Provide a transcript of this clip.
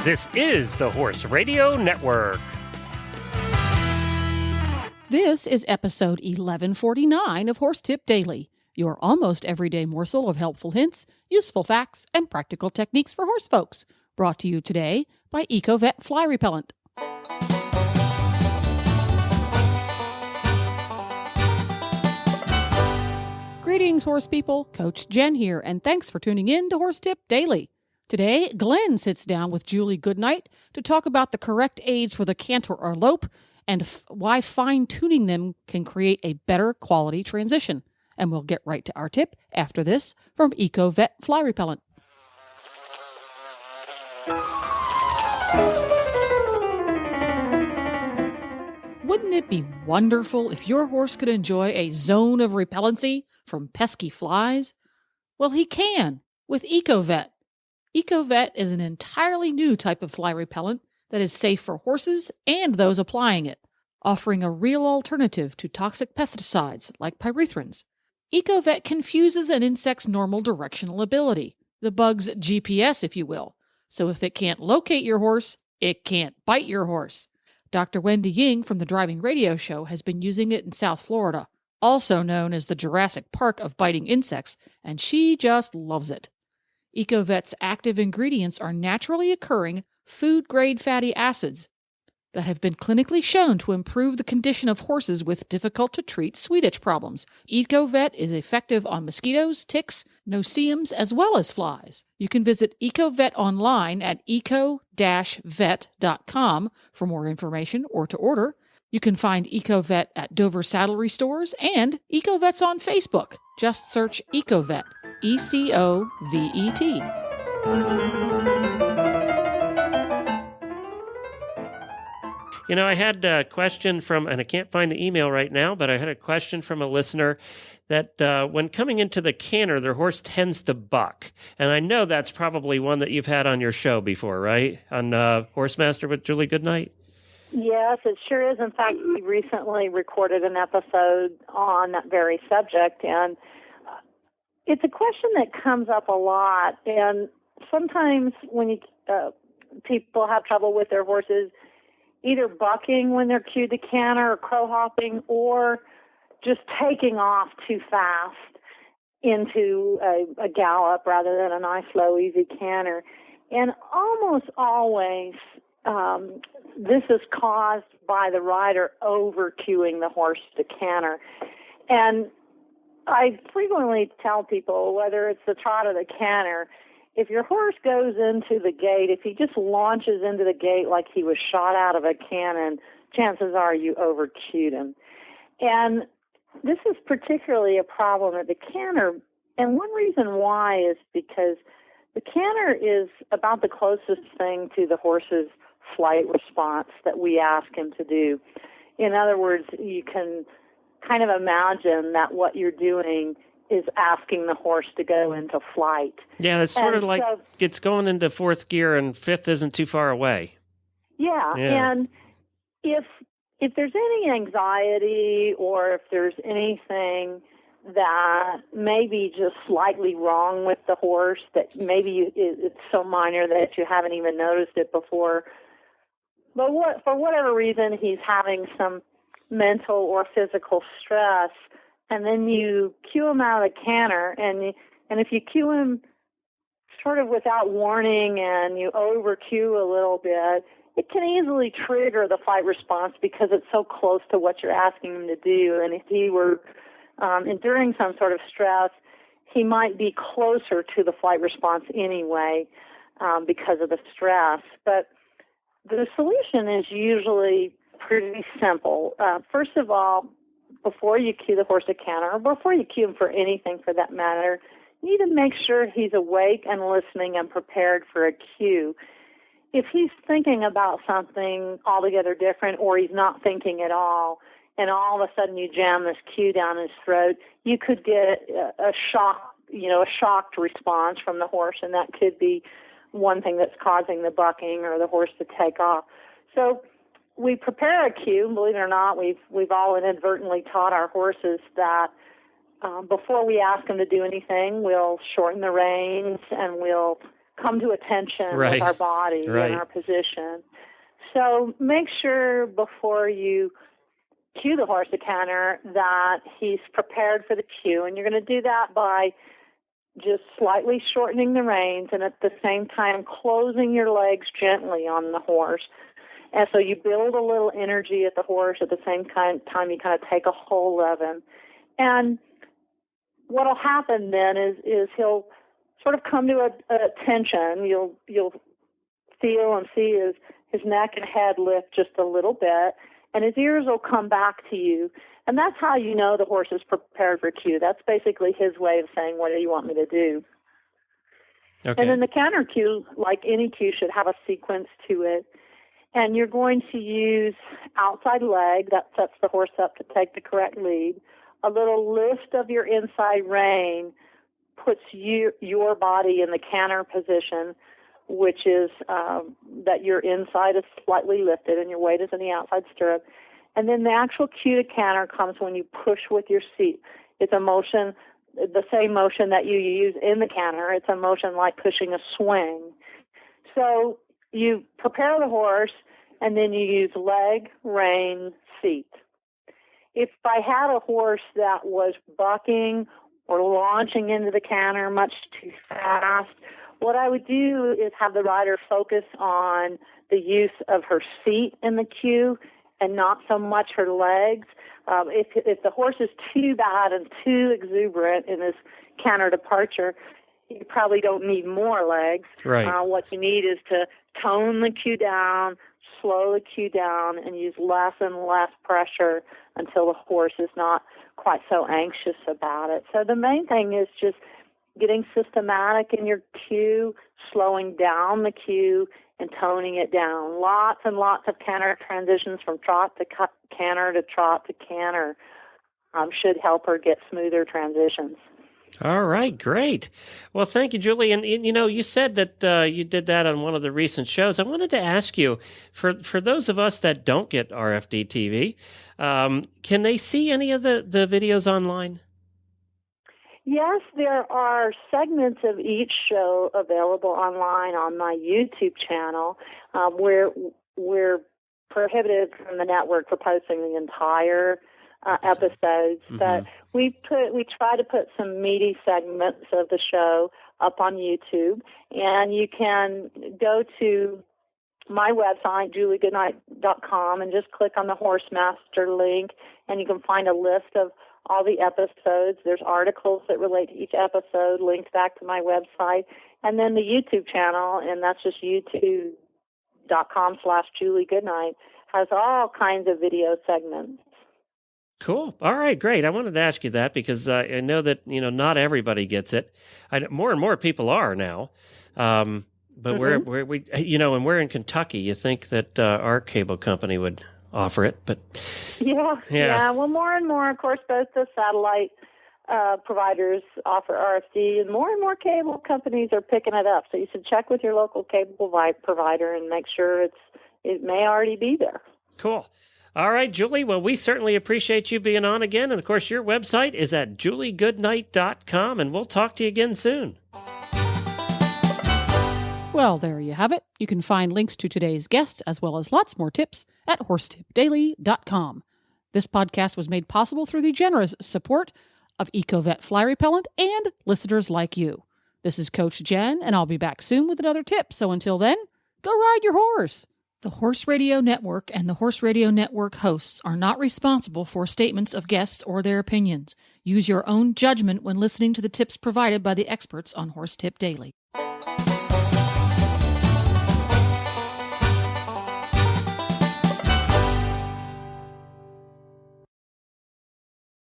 This is the Horse Radio Network. This is episode 1149 of Horse Tip Daily, your almost everyday morsel of helpful hints, useful facts, and practical techniques for horse folks. Brought to you today by Ecovet Fly Repellent. Greetings, horse people. Coach Jen here, and thanks for tuning in to Horse Tip Daily. Today, Glenn sits down with Julie Goodnight to talk about the correct aids for the Canter or Lope and why fine-tuning them can create a better quality transition. And we'll get right to our tip after this from Ecovet Fly Repellent. Wouldn't it be wonderful if your horse could enjoy a zone of repellency from pesky flies? Well, he can with Ecovet. Ecovet is an entirely new type of fly repellent that is safe for horses and those applying it, offering a real alternative to toxic pesticides like pyrethrins. Ecovet confuses an insect's normal directional ability, the bug's GPS, if you will. So if it can't locate your horse, it can't bite your horse. Dr. Wendy Ying from the Driving Radio Show has been using it in South Florida, also known as the Jurassic Park of biting insects, and she just loves it. Ecovet's active ingredients are naturally occurring food-grade fatty acids that have been clinically shown to improve the condition of horses with difficult-to-treat sweet itch problems. Ecovet is effective on mosquitoes, ticks, no-see-ums, as well as flies. You can visit Ecovet online at eco-vet.com for more information or to order. You can find Ecovet at Dover Saddlery Stores and Ecovet's on Facebook. Just search Ecovet, E-C-O-V-E-T. You know, I had a question from, and I can't find the email right now, but I had a question from a listener that when coming into the canter, their horse tends to buck. And I know that's probably one that you've had on your show before, right? On Horse Master with Julie Goodnight? Yes, it sure is. In fact, we recently recorded an episode on that very subject, and it's a question that comes up a lot. And sometimes when people have trouble with their horses, either bucking when they're cued to canter or crow hopping, or just taking off too fast into a gallop rather than a nice, slow, easy canter. And almost always this is caused by the rider over-cueing the horse to canter. And I frequently tell people, whether it's the trot or the canter, if your horse goes into the gate, if he just launches into the gate like he was shot out of a cannon, chances are you over-cued him. And this is particularly a problem at the canter. And one reason why is because the canter is about the closest thing to the horse's flight response that we ask him to do. In other words, you can kind of imagine that what you're doing is asking the horse to go into flight. Yeah, it's sort of like it's going into fourth gear and fifth isn't too far away. Yeah. And if there's any anxiety or if there's anything that may be just slightly wrong with the horse, that maybe it's so minor that you haven't even noticed it before, but for whatever reason he's having some mental or physical stress, and then you cue him out of the canter, and if you cue him sort of without warning and you over-cue a little bit, it can easily trigger the flight response because it's so close to what you're asking him to do. And if he were enduring some sort of stress, he might be closer to the flight response anyway because of the stress. But the solution is usually pretty simple. First of all, before you cue the horse to canter, or before you cue him for anything for that matter, you need to make sure he's awake and listening and prepared for a cue. If he's thinking about something altogether different, or he's not thinking at all, and all of a sudden you jam this cue down his throat, you could get a shocked response from the horse, and that could be one thing that's causing the bucking or the horse to take off. So we prepare a cue. Believe it or not, we've all inadvertently taught our horses that before we ask them to do anything, we'll shorten the reins and we'll come to attention with our body and our position. So make sure before you cue the horse to canter that he's prepared for the cue, and you're going to do that by just slightly shortening the reins and at the same time closing your legs gently on the horse. And so you build a little energy at the horse at the same time you kind of take a hold of him. And what will happen then is he'll sort of come to a tension. You'll feel and see his neck and head lift just a little bit, and his ears will come back to you. And that's how you know the horse is prepared for cue. That's basically his way of saying, what do you want me to do? Okay. And then the canter cue, like any cue, should have a sequence to it. And you're going to use outside leg. That sets the horse up to take the correct lead. A little lift of your inside rein puts your body in the canter position, which is that your inside is slightly lifted and your weight is in the outside stirrup. And then the actual cue to canter comes when you push with your seat. It's a motion, the same motion that you use in the canter. It's a motion like pushing a swing. So you prepare the horse, and then you use leg, rein, seat. If I had a horse that was bucking or launching into the canter much too fast, what I would do is have the rider focus on the use of her seat in the cue and not so much her legs. If the horse is too bad and too exuberant in his canter departure, you probably don't need more legs. Right. What you need is to tone the cue down, slow the cue down, and use less and less pressure until the horse is not quite so anxious about it. So the main thing is just getting systematic in your cue, slowing down the cue, and toning it down. Lots and lots of canter transitions from trot to canter to trot to canter should help her get smoother transitions. All right, great. Well, thank you, Julie. And you said that you did that on one of the recent shows. I wanted to ask you, for those of us that don't get RFD TV, can they see any of the videos online? Yes, there are segments of each show available online on my YouTube channel. We're prohibited from the network for posting the entire episodes, but we try to put some meaty segments of the show up on YouTube, and you can go to my website, juliegoodnight.com, and just click on the Horse Master link, and you can find a list of all the episodes. There's articles that relate to each episode linked back to my website, and then the YouTube channel, and that's just youtube.com/juliegoodnight, has all kinds of video segments. Cool. All right, great. I wanted to ask you that because I know that not everybody gets it. More and more people are now, but we and we're in Kentucky. You think that our cable company would offer it, but yeah. Well, more and more, of course, both the satellite providers offer RFD, and more cable companies are picking it up. So you should check with your local cable provider and make sure it may already be there. Cool. All right, Julie. Well, we certainly appreciate you being on again. And, of course, your website is at juliegoodnight.com, and we'll talk to you again soon. Well, there you have it. You can find links to today's guests as well as lots more tips at horsetipdaily.com. This podcast was made possible through the generous support of Ecovet Fly Repellent and listeners like you. This is Coach Jen, and I'll be back soon with another tip. So until then, go ride your horse. The Horse Radio Network and the Horse Radio Network hosts are not responsible for statements of guests or their opinions. Use your own judgment when listening to the tips provided by the experts on Horse Tip Daily.